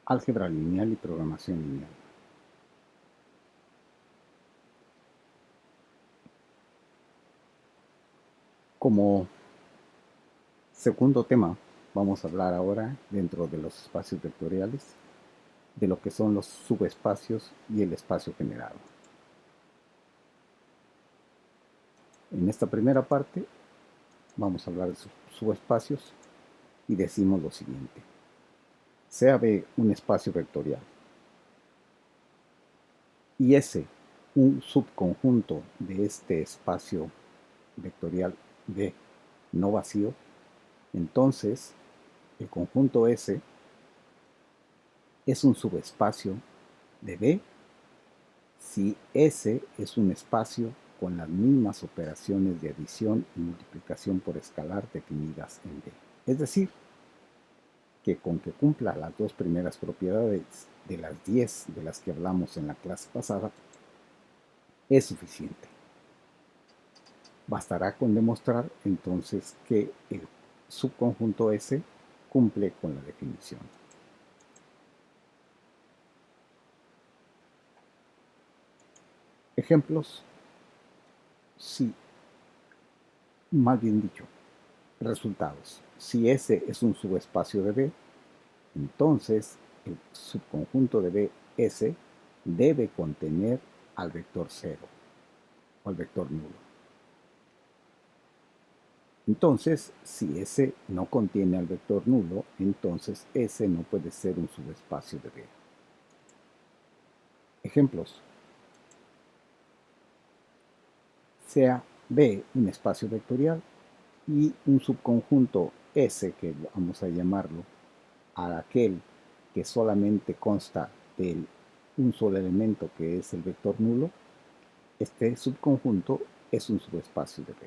Álgebra lineal y programación lineal. Como segundo tema, vamos a hablar ahora, dentro de los espacios vectoriales, de lo que son los subespacios y el espacio generado. En esta primera parte vamos a hablar de subespacios y decimos lo siguiente. Sea B un espacio vectorial y S un subconjunto de este espacio vectorial B no vacío, entonces el conjunto S es un subespacio de B si S es un espacio con las mismas operaciones de adición y multiplicación por escalar definidas en B. Es decir, que con que cumpla las dos primeras propiedades de las 10 de las que hablamos en la clase pasada, es suficiente. Bastará con demostrar entonces que el subconjunto S cumple con la definición. Ejemplos, si, más bien dicho, resultados. Si S es un subespacio de B, entonces el subconjunto de B, S, debe contener al vector 0 o al vector nulo. Entonces, si S no contiene al vector nulo, entonces S no puede ser un subespacio de B. Ejemplos. Sea B un espacio vectorial y un subconjunto S, que vamos a llamarlo a aquel que solamente consta de un solo elemento, que es el vector nulo, este subconjunto es un subespacio de B.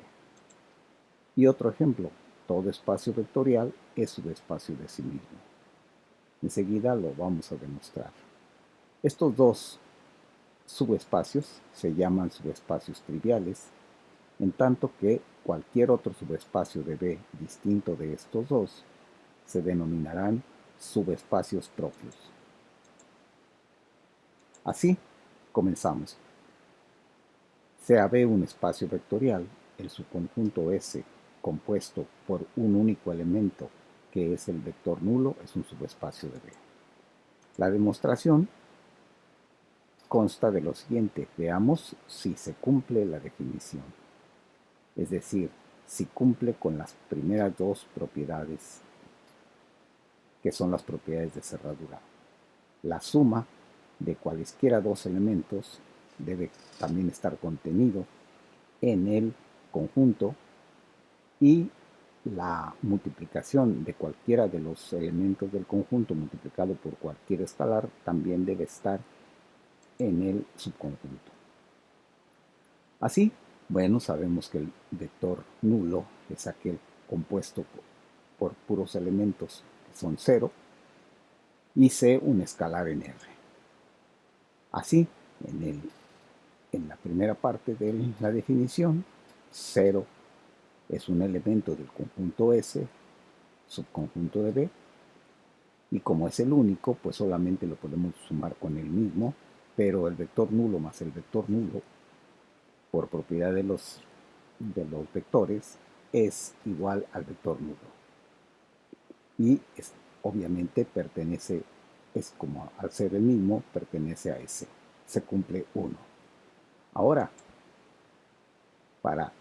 Y otro ejemplo, todo espacio vectorial es subespacio de sí mismo. Enseguida lo vamos a demostrar. Estos dos subespacios se llaman subespacios triviales, en tanto que cualquier otro subespacio de B distinto de estos dos se denominarán subespacios propios. Así, comenzamos. Sea B un espacio vectorial, el subconjunto S compuesto por un único elemento que es el vector nulo es un subespacio de B. La demostración consta de lo siguiente. Veamos si se cumple la definición. Es decir, si cumple con las primeras dos propiedades, que son las propiedades de cerradura. La suma de cualesquiera dos elementos debe también estar contenido en el conjunto, y la multiplicación de cualquiera de los elementos del conjunto multiplicado por cualquier escalar también debe estar en el subconjunto. Así, bueno, sabemos que el vector nulo es aquel compuesto por puros elementos que son 0 y C un escalar en R. Así, en la primera parte de la definición, 0 es un elemento del conjunto S, subconjunto de B, y como es el único, pues solamente lo podemos sumar con el mismo, pero el vector nulo más el vector nulo, por propiedad de los vectores, es igual al vector nulo. Y obviamente pertenece, es como al ser el mismo, pertenece a S. Se cumple 1. Ahora, para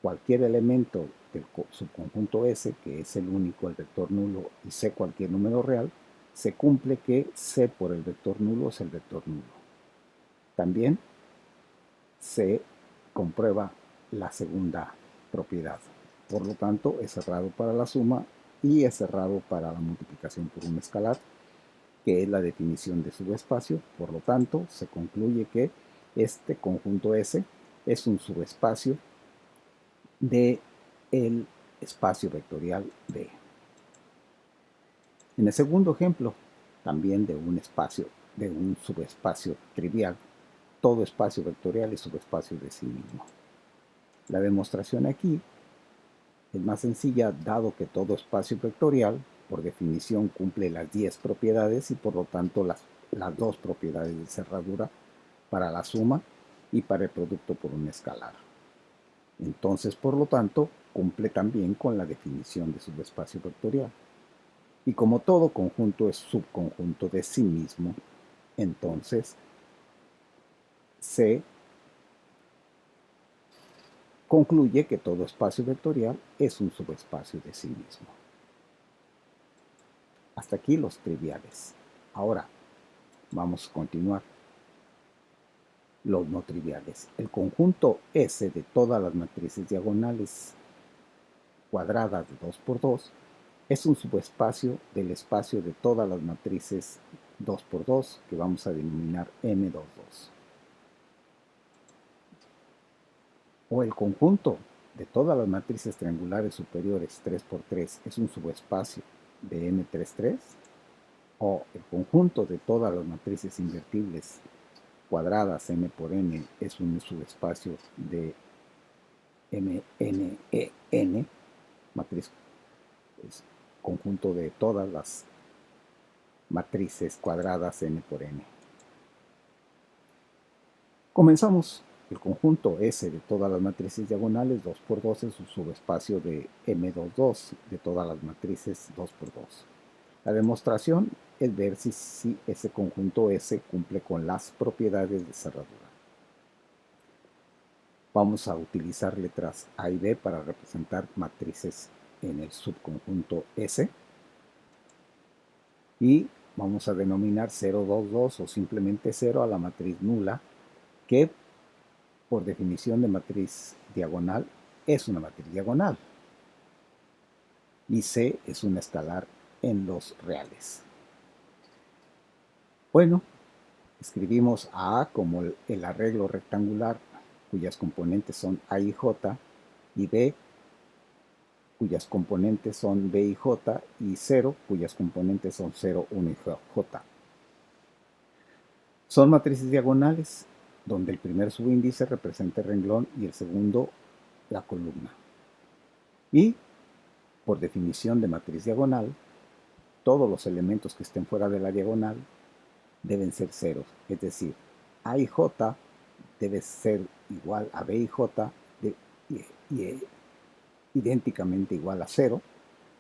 cualquier elemento del subconjunto S, que es el único, el vector nulo, y C cualquier número real, se cumple que C por el vector nulo es el vector nulo. También se comprueba la segunda propiedad. Por lo tanto, es cerrado para la suma y es cerrado para la multiplicación por un escalar, que es la definición de subespacio. Por lo tanto, se concluye que este conjunto S es un subespacio de el espacio vectorial B. En el segundo ejemplo, también de un espacio, de un subespacio trivial, todo espacio vectorial es subespacio de sí mismo. La demostración aquí es más sencilla, dado que todo espacio vectorial, por definición cumple las 10 propiedades y por lo tanto las dos propiedades de cerradura para la suma y para el producto por un escalar. Entonces, por lo tanto, cumple también con la definición de subespacio vectorial. Y como todo conjunto es subconjunto de sí mismo, entonces se concluye que todo espacio vectorial es un subespacio de sí mismo. Hasta aquí los triviales. Ahora vamos a continuar. Los no triviales. El conjunto S de todas las matrices diagonales cuadradas de 2 por 2 es un subespacio del espacio de todas las matrices 2 por 2 que vamos a denominar M22. O el conjunto de todas las matrices triangulares superiores 3 por 3 es un subespacio de M33. O el conjunto de todas las matrices invertibles cuadradas M por N es un subespacio de MNEN, matriz, es conjunto de todas las matrices cuadradas N por N. Comenzamos. El conjunto S de todas las matrices diagonales 2 por 2 es un subespacio de M22 de todas las matrices 2 por 2. La demostración es ver si ese conjunto S cumple con las propiedades de cerradura. Vamos a utilizar letras A y B para representar matrices en el subconjunto S. Y vamos a denominar 0, 2, 2 o simplemente 0 a la matriz nula, que por definición de matriz diagonal es una matriz diagonal. Y C es un escalar en los reales. Bueno, escribimos a A como el arreglo rectangular cuyas componentes son A y J, y B cuyas componentes son B y J, y 0 cuyas componentes son 0, 1 y J. Son matrices diagonales donde el primer subíndice representa el renglón y el segundo la columna. Y por definición de matriz diagonal, todos los elementos que estén fuera de la diagonal deben ser ceros, es decir, A y J debe ser igual a B y J y idénticamente igual a 0,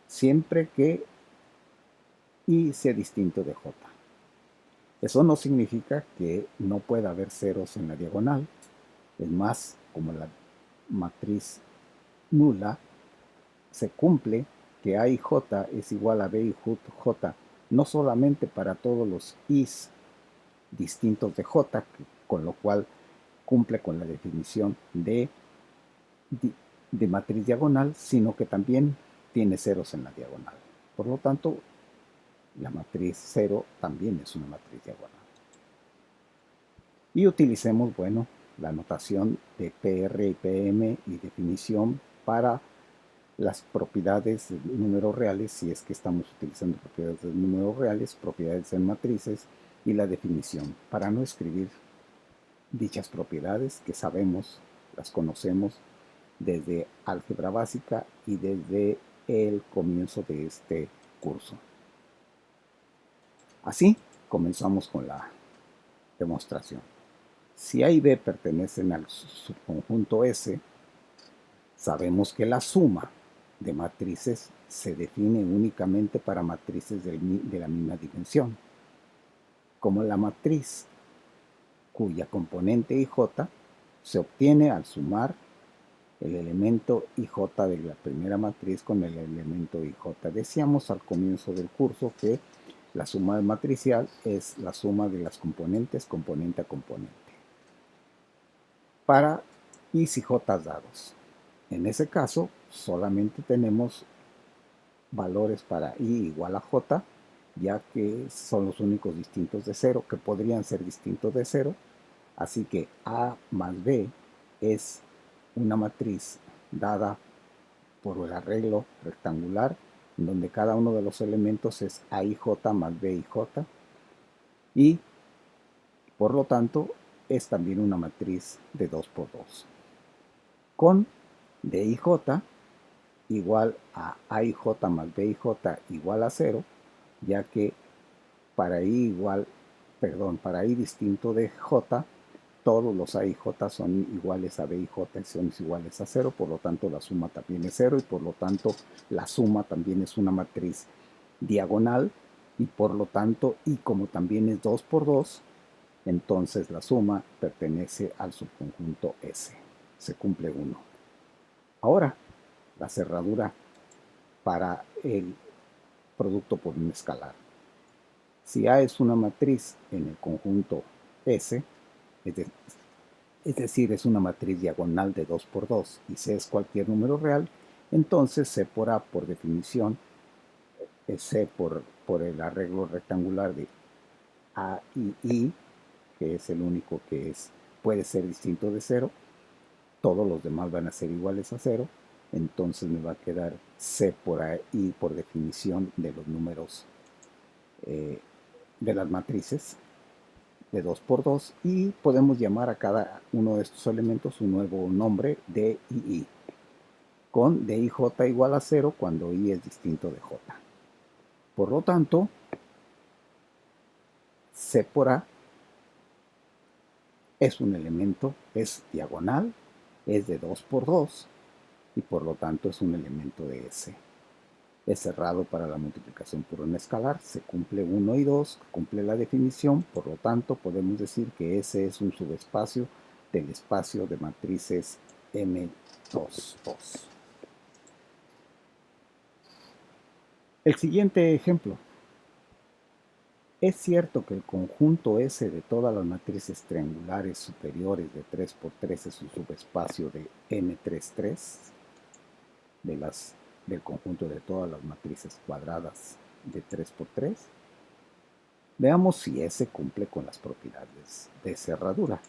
siempre que I sea distinto de J. Eso no significa que no pueda haber ceros en la diagonal. Es más, como la matriz nula se cumple que A y J es igual a B y J, no solamente para todos los I's distintos de J, con lo cual cumple con la definición de matriz diagonal, sino que también tiene ceros en la diagonal. Por lo tanto, la matriz 0 también es una matriz diagonal. Y utilicemos, bueno, la notación de PR y PM y definición para las propiedades de números reales, si es que estamos utilizando propiedades de números reales, propiedades en matrices y la definición, para no escribir dichas propiedades que sabemos, las conocemos desde álgebra básica y desde el comienzo de este curso. Así comenzamos con la demostración. Si A y B pertenecen al subconjunto S, sabemos que la suma de matrices se define únicamente para matrices de la misma dimensión. Como la matriz cuya componente IJ se obtiene al sumar el elemento IJ de la primera matriz con el elemento IJ. Decíamos al comienzo del curso que la suma matricial es la suma de las componentes componente a componente para I's y J's dados. En ese caso, solamente tenemos valores para I igual a J, ya que son los únicos distintos de 0, que podrían ser distintos de 0. Así que A más B es una matriz dada por el arreglo rectangular, en donde cada uno de los elementos es A y J más B y J, y por lo tanto es también una matriz de 2 por 2, con D y J igual a A y J más B y J igual a 0, ya que para para I distinto de J, todos los A y J son iguales a B y J y son iguales a 0, por lo tanto la suma también es 0 y por lo tanto la suma también es una matriz diagonal y por lo tanto, y como también es 2 por 2, entonces la suma pertenece al subconjunto S. Se cumple 1. Ahora, la cerradura para el producto por un escalar. Si A es una matriz en el conjunto S, es decir, es una matriz diagonal de 2 por 2 y C es cualquier número real, entonces C por A, por definición, es C por el arreglo rectangular de A y I, que es el único que puede ser distinto de 0. Todos los demás van a ser iguales a 0. Entonces me va a quedar C por A y por definición de los números de las matrices de 2 por 2 y podemos llamar a cada uno de estos elementos un nuevo nombre de I, con de IJ igual a 0 cuando I es distinto de J. Por lo tanto, C por A es un elemento, es diagonal, es de 2 por 2 y por lo tanto es un elemento de S. Es cerrado para la multiplicación por un escalar, se cumple 1 y 2, cumple la definición, por lo tanto podemos decir que S es un subespacio del espacio de matrices M2, 2. El siguiente ejemplo. Es cierto que el conjunto S de todas las matrices triangulares superiores de 3 por 3 es un subespacio de M33 del conjunto de todas las matrices cuadradas de 3 por 3. Veamos si S cumple con las propiedades de cerradura.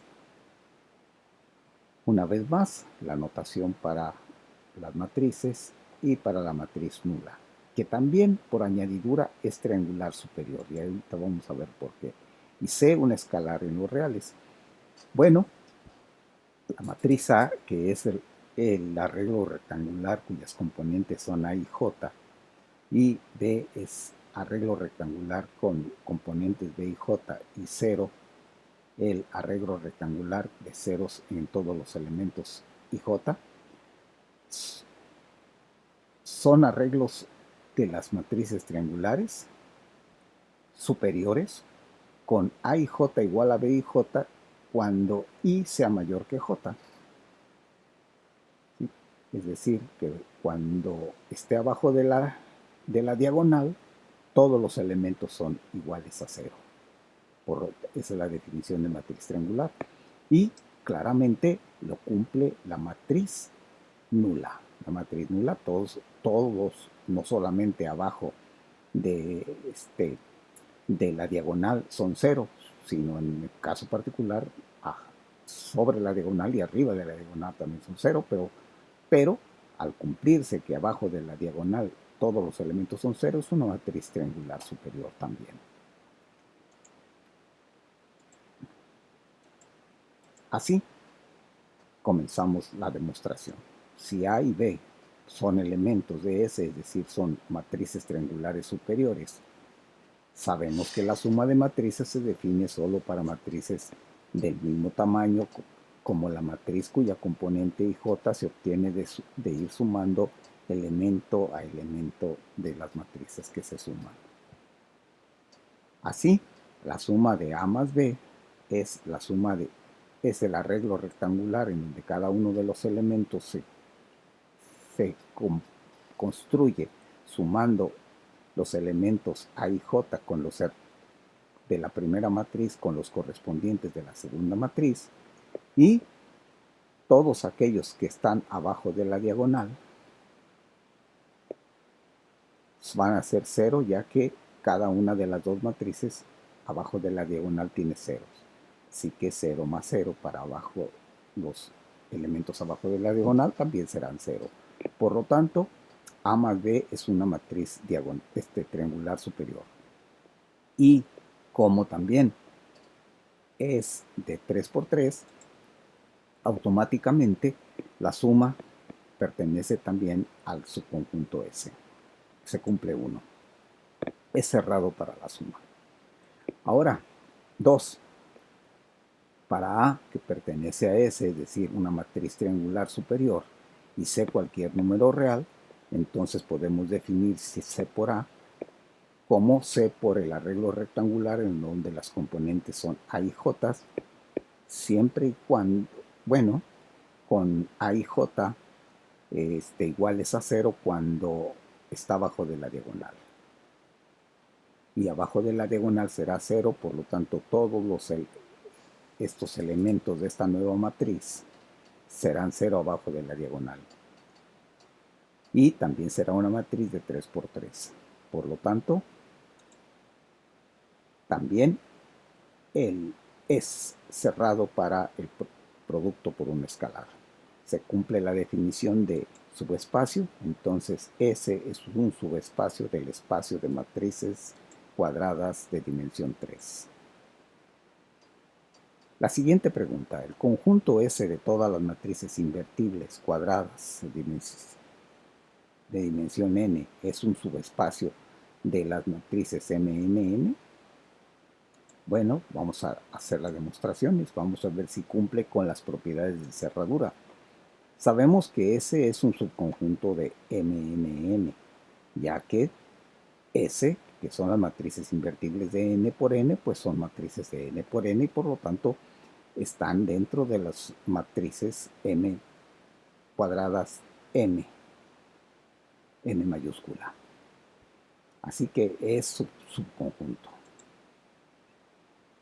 Una vez más, la notación para las matrices y para la matriz nula, que también por añadidura es triangular superior, y ahorita vamos a ver por qué. Y C, un escalar en los reales. Bueno, la matriz A, que es el arreglo rectangular cuyas componentes son A y J, y B es arreglo rectangular con componentes B y J, y 0, el arreglo rectangular de ceros en todos los elementos y J, son arreglos de las matrices triangulares superiores con A y J igual a B y J cuando I sea mayor que J. ¿Sí? Es decir, que cuando esté abajo de la diagonal, todos los elementos son iguales a 0. Esa es la definición de matriz triangular. Y claramente lo cumple la matriz nula. La matriz nula, todos, no solamente abajo de, de la diagonal son 0, sino en el caso particular, sobre la diagonal y arriba de la diagonal también son 0, pero al cumplirse que abajo de la diagonal todos los elementos son 0, es una matriz triangular superior también. Así comenzamos la demostración. Si A y B son elementos de S, es decir, son matrices triangulares superiores, sabemos que la suma de matrices se define solo para matrices del mismo tamaño como la matriz cuya componente IJ se obtiene de ir sumando elemento a elemento de las matrices que se suman. Así, la suma de A más B es es el arreglo rectangular en donde cada uno de los elementos se construye sumando los elementos A y J con los de la primera matriz con los correspondientes de la segunda matriz, y todos aquellos que están abajo de la diagonal van a ser 0, ya que cada una de las dos matrices abajo de la diagonal tiene ceros. Así que 0 más 0 para abajo, los elementos abajo de la diagonal también serán 0. Por lo tanto, A más B es una matriz triangular superior. Y como también es de 3 por 3, automáticamente la suma pertenece también al subconjunto S. Se cumple 1. Es cerrado para la suma. Ahora, 2. Para A, que pertenece a S, es decir, una matriz triangular superior, y C cualquier número real, entonces podemos definir si C por A como C por el arreglo rectangular en donde las componentes son A y J, siempre y cuando, bueno, con A y J iguales a 0 cuando está abajo de la diagonal. Y abajo de la diagonal será 0, por lo tanto todos estos elementos de esta nueva matriz serán 0 abajo de la diagonal. Y también será una matriz de 3 por 3. Por lo tanto, también es cerrado para el producto por un escalar. Se cumple la definición de subespacio, entonces S es un subespacio del espacio de matrices cuadradas de dimensión 3. La siguiente pregunta, ¿el conjunto S de todas las matrices invertibles cuadradas de dimensión n es un subespacio de las matrices MNN? Bueno, vamos a hacer las demostraciones, vamos a ver si cumple con las propiedades de cerradura. Sabemos que S es un subconjunto de MNN, ya que S, que son las matrices invertibles de n por n, pues son matrices de n por n y por lo tanto están dentro de las matrices m cuadradas n mayúscula. Así que es subconjunto.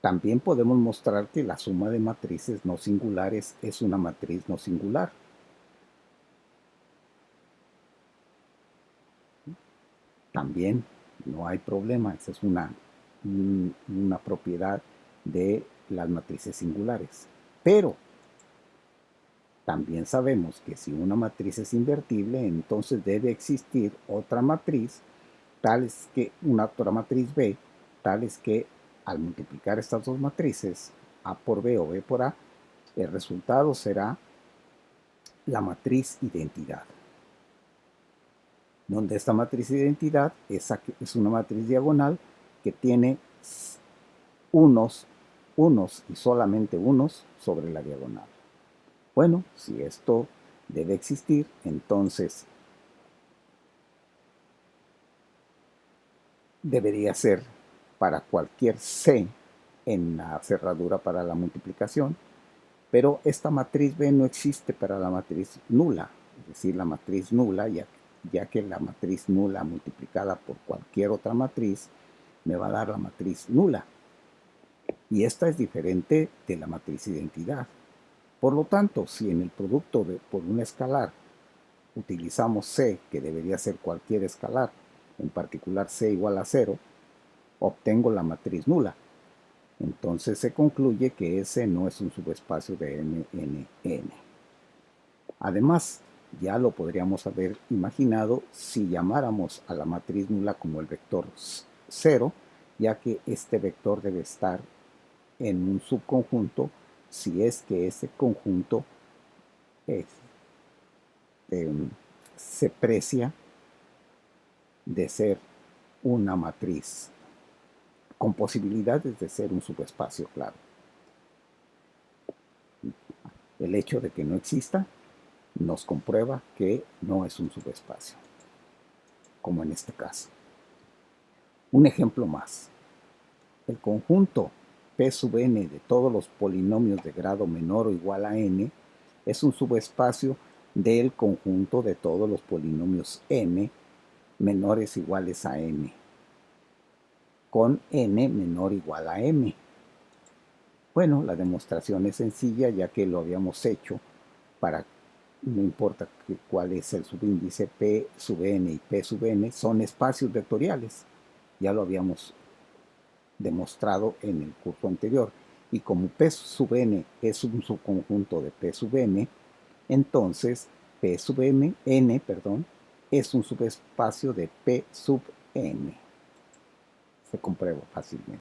También podemos mostrar que la suma de matrices no singulares es una matriz no singular. También no hay problema, esa es una propiedad de las matrices singulares. Pero también sabemos que si una matriz es invertible, entonces debe existir otra matriz, una otra matriz B, tal es que al multiplicar estas dos matrices, A por B o B por A, el resultado será la matriz identidad. Donde esta matriz identidad es una matriz diagonal que tiene unos y solamente unos sobre la diagonal. Bueno, si esto debe existir, entonces debería ser para cualquier C en la cerradura para la multiplicación, pero esta matriz B no existe para la matriz nula, es decir, la matriz nula, ya que la matriz nula multiplicada por cualquier otra matriz me va a dar la matriz nula. Y esta es diferente de la matriz identidad. Por lo tanto, si en el producto por un escalar utilizamos C, que debería ser cualquier escalar, en particular C igual a 0, obtengo la matriz nula. Entonces se concluye que S no es un subespacio de MNN. Además, ya lo podríamos haber imaginado si llamáramos a la matriz nula como el vector 0, ya que este vector debe estar en un subconjunto si es que ese conjunto se precia de ser una matriz con posibilidades de ser un subespacio claro. El hecho de que no exista nos comprueba que no es un subespacio, como en este caso. Un ejemplo más. El conjunto P sub n de todos los polinomios de grado menor o igual a n es un subespacio del conjunto de todos los polinomios m menores o iguales a n, con n menor o igual a m. Bueno, la demostración es sencilla ya que lo habíamos hecho para, no importa cuál es el subíndice, P sub n y P sub n son espacios vectoriales. Ya lo habíamos demostrado en el curso anterior. Y como P sub n es un subconjunto de P sub m, entonces P sub n es un subespacio de P sub n. Se comprueba fácilmente.